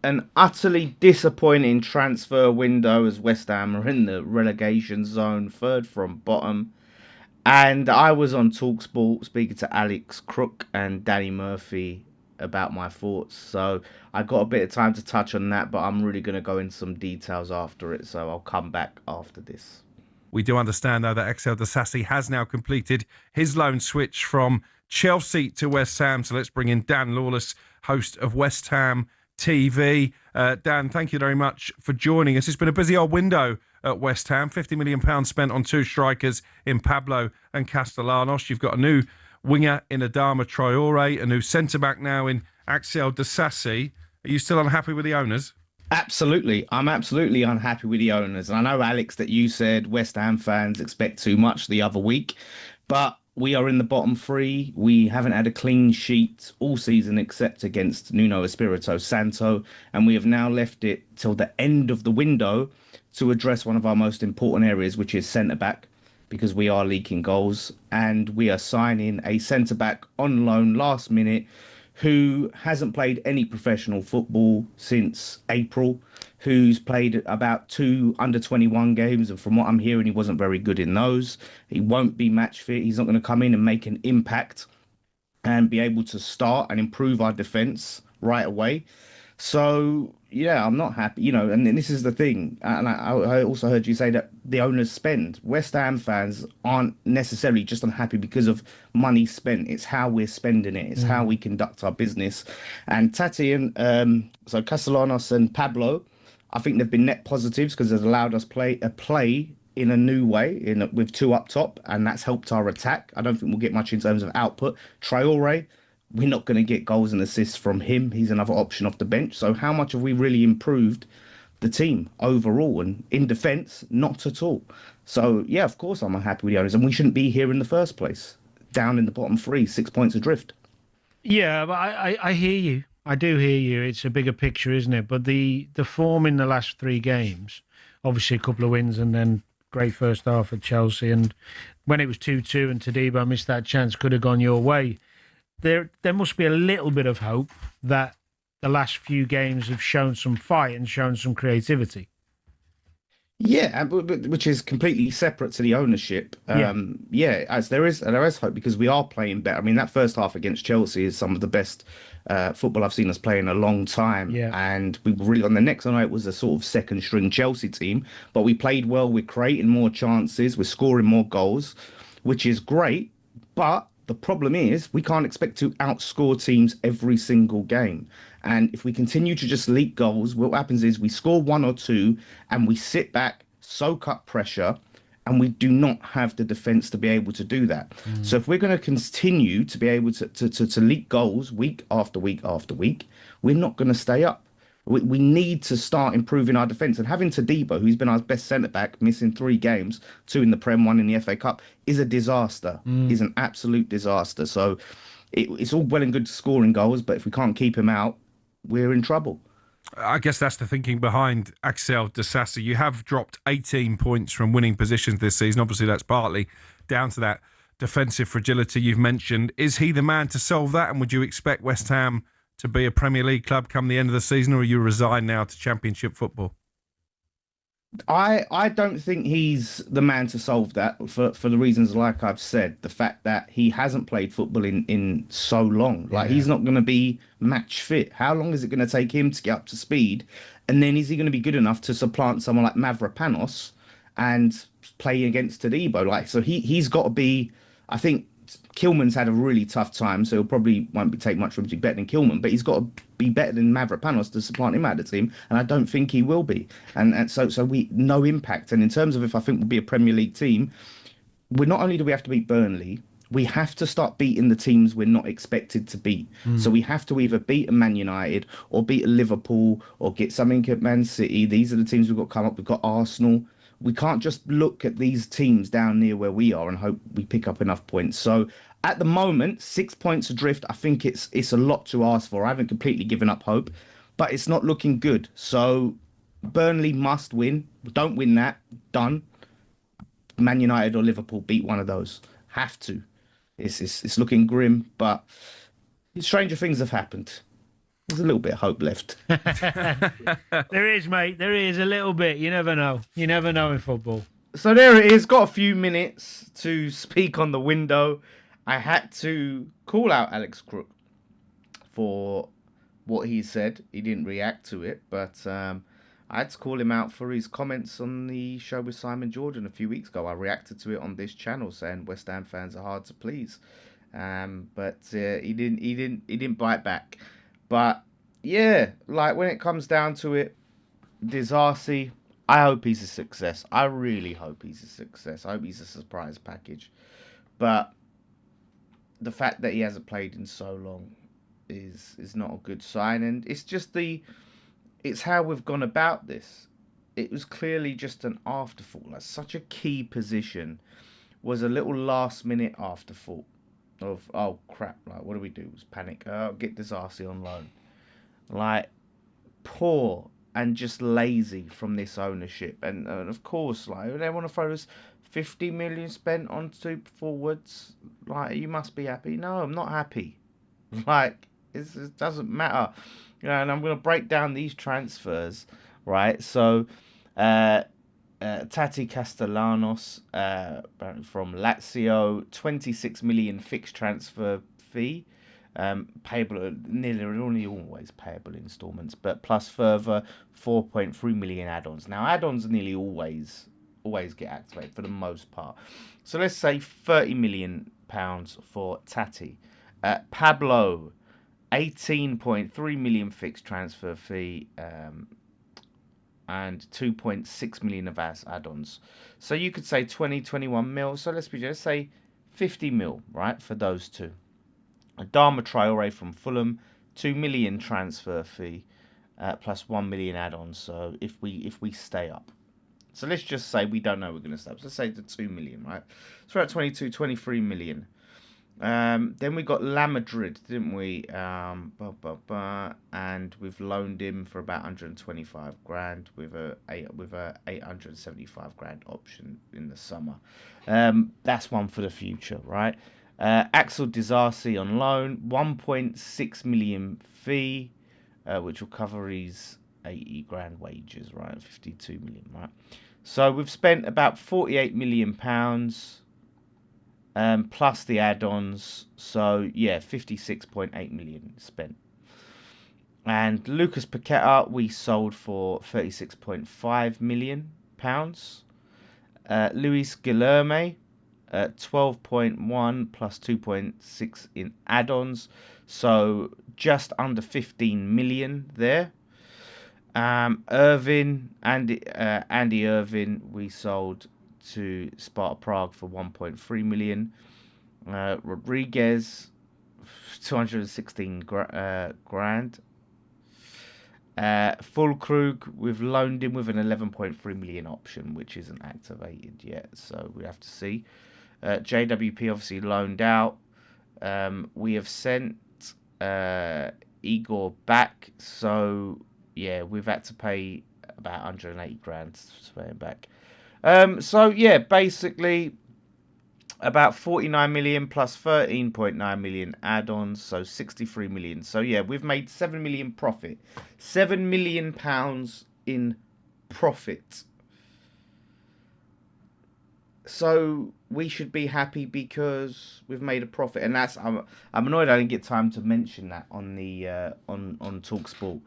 an utterly disappointing transfer window as West Ham are in the relegation zone, third from bottom. And I was on TalkSport speaking to Alex Crook and Danny Murphy about my thoughts. So I got a bit of time to touch on that, but I'm really going to go into some details after it. So I'll come back after this. We do understand, though, that Axel Dissassy has now completed his loan switch from Chelsea to West Ham. So let's bring in Dan Lawless, host of West Ham TV. Dan, thank you very much for joining us. It's been a busy old window at West Ham. £50 million spent on two strikers in Pablo and Castellanos. You've got a new winger in Adama Traore, a new centre-back now in Axel Dissassy. Are you still unhappy with the owners? Absolutely. I'm absolutely unhappy with the owners. And I know, Alex, that you said West Ham fans expect too much the other week, but we are in the bottom three. We haven't had a clean sheet all season except against Nuno Espirito Santo. And we have now left it till the end of the window to address one of our most important areas, which is centre-back, because we are leaking goals. And we are signing a centre-back on loan last minute who hasn't played any professional football since April, who's played about two under 21 games. And from what I'm hearing, he wasn't very good in those. He won't be match fit. He's not going to come in and make an impact and be able to start and improve our defence right away. So, yeah, I'm not happy, and this is the thing. And I also heard you say that the owners spend. West Ham fans aren't necessarily just unhappy because of money spent. It's how we're spending it. It's how we conduct our business. And Tati and so Castellanos and Pablo, I think they've been net positives because they've allowed us play in a new way with two up top, and that's helped our attack. I don't think we'll get much in terms of output. Traore, we're not going to get goals and assists from him. He's another option off the bench. So how much have we really improved the team overall? And in defence, not at all. So, yeah, of course I'm unhappy with the owners. And we shouldn't be here in the first place, down in the bottom three, 6 points adrift. Yeah, but I hear you. I do hear you. It's a bigger picture, isn't it? But the form in the last three games, obviously a couple of wins and then great first half at Chelsea. And when it was 2-2 and Tadibo missed that chance, could have gone your way. There must be a little bit of hope that the last few games have shown some fight and shown some creativity. Yeah, which is completely separate to the ownership. As there is hope because we are playing better. I mean, that first half against Chelsea is some of the best football I've seen us play in a long time. Yeah. And we were really on the next night, it was a sort of second string Chelsea team, but we played well. We're creating more chances. We're scoring more goals, which is great. But the problem is we can't expect to outscore teams every single game. And if we continue to just leak goals, what happens is we score one or two and we sit back, soak up pressure, and we do not have the defence to be able to do that. So if we're going to continue to be able to leak goals week after week after week, we're not going to stay up. We need to start improving our defence. And having Tadibo, who's been our best centre-back, missing 3 games, 2 in the Prem, 1 in the FA Cup, is a disaster. Is an absolute disaster. So it's all well and good scoring goals, but if we can't keep him out, we're in trouble. I guess that's the thinking behind Axel Dissassy. You have dropped 18 points from winning positions this season. Obviously, that's partly down to that defensive fragility you've mentioned. Is he the man to solve that? And would you expect West Ham to be a Premier League club come the end of the season, or are you resigned now to Championship football? I don't think he's the man to solve that for the reasons like I've said. The fact that he hasn't played football in so long. Like, he's not going to be match fit. How long is it going to take him to get up to speed? And then is he going to be good enough to supplant someone like Mavropanos and play against Tadibo? Like, so he's got to be, I think Kilman's had a really tough time, so he'll probably won't take much for him to be better than Kilman, but he's got to be better than Mavropanos to supplant him out of the team, and I don't think he will be. And so we no impact. And in terms of if I think we'll be a Premier League team, we not only do we have to beat Burnley, we have to start beating the teams we're not expected to beat. So we have to either beat a Man United or beat a Liverpool or get something at Man City. These are the teams we've got come up. We've got Arsenal. We can't just look at these teams down near where we are and hope we pick up enough points. So at the moment, 6 points adrift, I think it's a lot to ask for. I haven't completely given up hope, but it's not looking good. So Burnley must win. Don't win that, done. Man United or Liverpool, beat one of those. Have to. It's looking grim, but stranger things have happened. There's a little bit of hope left. There is, mate. There is a little bit. You never know. You never know in football. So there it is. Got a few minutes to speak on the window. I had to call out Alex Crook for what he said. He didn't react to it, but I had to call him out for his comments on the show with Simon Jordan a few weeks ago. I reacted to it on this channel, saying West Ham fans are hard to please, but he didn't bite back. But yeah, like when it comes down to it, Dissapointing, I hope he's a success. I really hope he's a success. I hope he's a surprise package. But the fact that he hasn't played in so long is not a good sign. And it's how we've gone about this. It was clearly just an afterthought. Like, such a key position was a little last minute afterthought of, oh crap, like what do we do? It was panic. Oh, get Dissapointing on loan. Like, poor and just lazy from this ownership. And of course, like, they want to throw us 50 million spent on two forwards. Like, you must be happy. No, I'm not happy. Like, it doesn't matter. You know, and I'm going to break down these transfers, right? So, Tati Castellanos from Lazio, 26 million fixed transfer fee. Payable, nearly always payable installments, but plus further 4.3 million add-ons. Now, add-ons nearly always get activated for the most part. So let's say £30 million for Tati. Pablo, 18.3 million fixed transfer fee, and 2.6 million of add-ons. So you could say 21 mil. So let's say 50 mil, right, for those two. Adama Traore from Fulham, 2 million transfer fee, plus 1 million add-ons. So if we stay up, so let's just say we don't know we're going to stay up. So let's say the 2 million, right? So we're at 23 million. Then we got La Madrid, didn't we? And we've loaned him for about 125 grand with a 875 grand option in the summer. That's one for the future, right? Axel Disasi on loan, 1.6 million fee, which will cover his 80 grand wages, right? 52 million, right? So we've spent about 48 million pounds, plus the add-ons. So yeah, 56.8 million spent. And Lucas Paqueta we sold for 36.5 million pounds. Luis Guilherme, 12.1 plus 2.6 in add-ons, so just under 15 million there. Andy Irvin we sold to Sparta Prague for 1.3 million. Rodriguez, 216 grand. Fulkrug, we've loaned him with an 11.3 million option, which isn't activated yet, so we have to see. JWP obviously loaned out. We have sent Igor back, so yeah, we've had to pay about 180 grand to pay him back. So yeah, basically about 49 million plus 13.9 million add-ons, so 63 million. So yeah, we've made 7 million profit. 7 million pounds in profit. So we should be happy because we've made a profit, and that's I'm annoyed I didn't get time to mention that on the on TalkSport.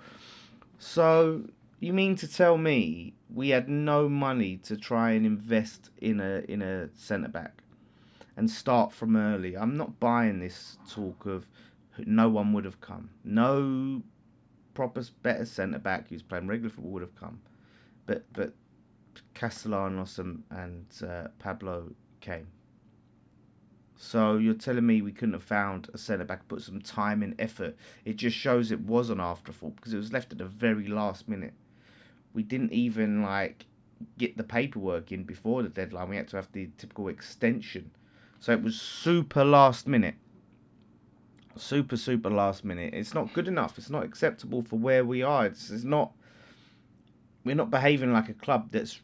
So you mean to tell me we had no money to try and invest in a centre back and start from early? I'm not buying this talk of no one would have come. No proper better centre back who's playing regular football would have come, but Castellanos and Pablo came. So you're telling me we couldn't have found a centre-back, put some time and effort? It just shows it was an afterthought because it was left at the very last minute. We didn't even get the paperwork in before the deadline. We had to have the typical extension. So it was super last minute. Super last minute. It's not good enough. It's not acceptable for where we are. It's not. We're not behaving like a club that's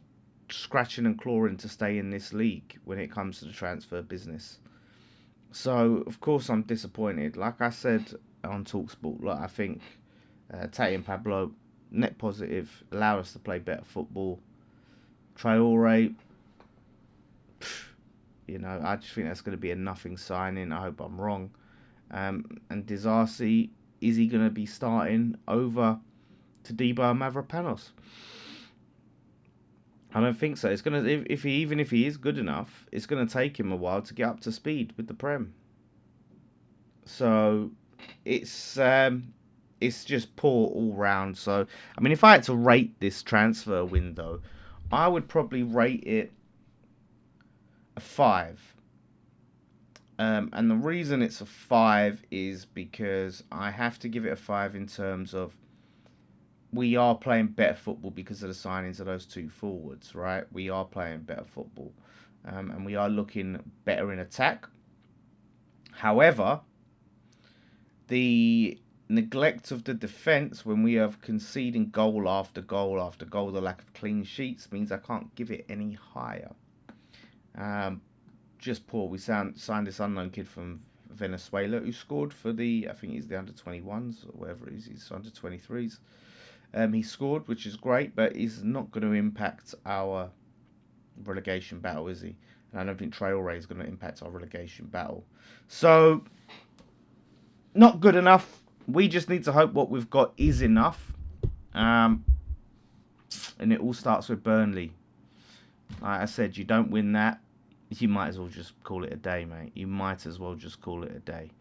scratching and clawing to stay in this league when it comes to the transfer business. So of course I'm disappointed. Like I said on TalkSport, I think Tati and Pablo, net positive, allow us to play better football. Traore, I just think that's going to be a nothing signing. I hope I'm wrong. And Dissapointing, is he going to be starting over Todibo and Mavropanos? I don't think so. It's gonna even if he is good enough, it's gonna take him a while to get up to speed with the Prem. So it's just poor all round. So I mean, if I had to rate this transfer window, I would probably rate it a 5. And the reason it's a 5 is because I have to give it a 5 in terms of we are playing better football because of the signings of those two forwards, right? We are playing better football. And we are looking better in attack. However, the neglect of the defence when we are conceding goal after goal after goal, the lack of clean sheets means I can't give it any higher. Just poor. We signed this unknown kid from Venezuela who scored for I think he's the under-21s or whatever it is. He's under-23s. He scored, which is great, but he's not going to impact our relegation battle, is he? And I don't think Traore is going to impact our relegation battle. So, not good enough. We just need to hope what we've got is enough. And it all starts with Burnley. Like I said, you don't win that, you might as well just call it a day, mate. You might as well just call it a day.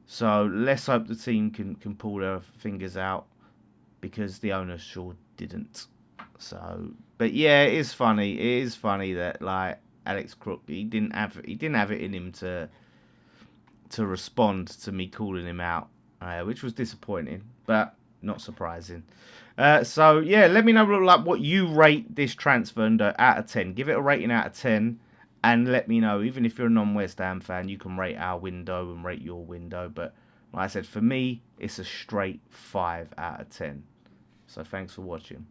So, let's hope the team can pull their fingers out, because the owner sure didn't. So, but yeah, it is funny. It is funny that like Alex Crook, he didn't have it in him to respond to me calling him out, which was disappointing, but not surprising. So yeah, let me know like what you rate this transfer out of 10. Give it a rating out of 10, and let me know. Even if you're a non-West Ham fan, you can rate our window and rate your window. But like I said, for me, it's a straight 5 out of 10. So thanks for watching.